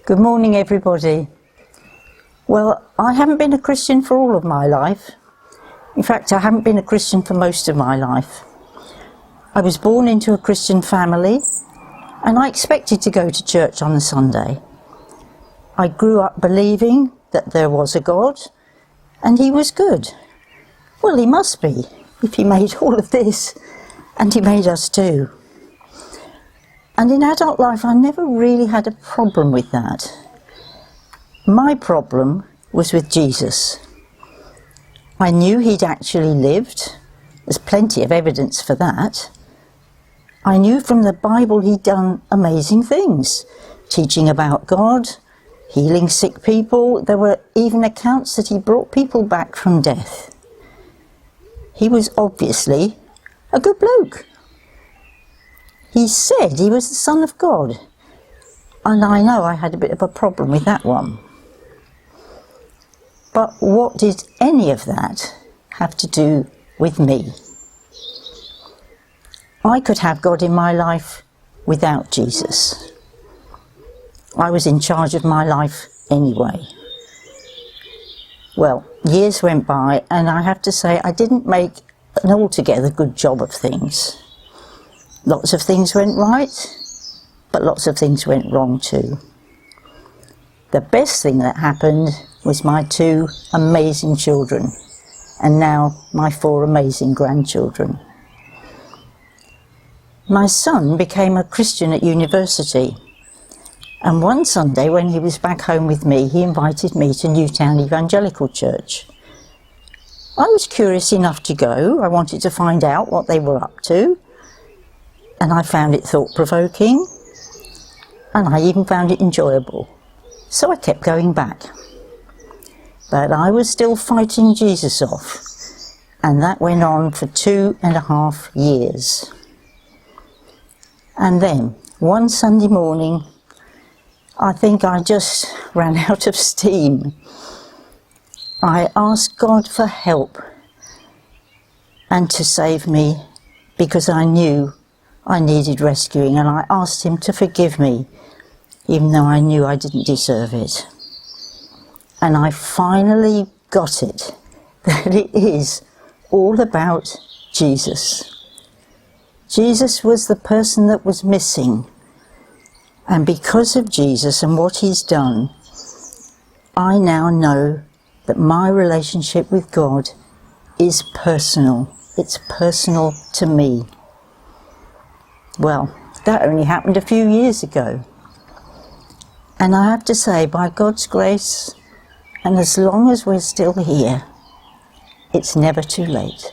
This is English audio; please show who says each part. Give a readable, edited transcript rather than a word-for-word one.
Speaker 1: Good morning, everybody. Well, I haven't been a Christian for all of my life. In fact, I haven't been a Christian for most of my life. I was born into a Christian family and I expected to go to church on a Sunday. I grew up believing that there was a God and he was good. Well, he must be, if he made all of this, and he made us too. And in adult life, I never really had a problem with that. My problem was with Jesus. I knew he'd actually lived. There's plenty of evidence for that. I knew from the Bible he'd done amazing things, teaching about God, healing sick people. There were even accounts that he brought people back from death. He was obviously a good bloke. He said he was the Son of God, and I know I had a bit of a problem with that one. But what did any of that have to do with me? I could have God in my life without Jesus. I was in charge of my life anyway. Well, years went by, and I have to say I didn't make an altogether good job of things. Lots of things went right, but lots of things went wrong too. The best thing that happened was my 2 amazing children, and now my 4 amazing grandchildren. My son became a Christian at university, and one Sunday when he was back home with me, he invited me to Newtown Evangelical Church. I was curious enough to go. I wanted to find out what they were up to. And I found it thought-provoking, and I even found it enjoyable. So I kept going back. But I was still fighting Jesus off, and that went on for 2.5 years. And then, one Sunday morning, I think I just ran out of steam. I asked God for help and to save me, because I knew I needed rescuing, and I asked him to forgive me, even though I knew I didn't deserve it. And I finally got it, that it is all about Jesus. Jesus was the person that was missing, and because of Jesus and what he's done, I now know that my relationship with God is personal. It's personal to me. Well, that only happened a few years ago. And I have to say, by God's grace, and as long as we're still here, it's never too late.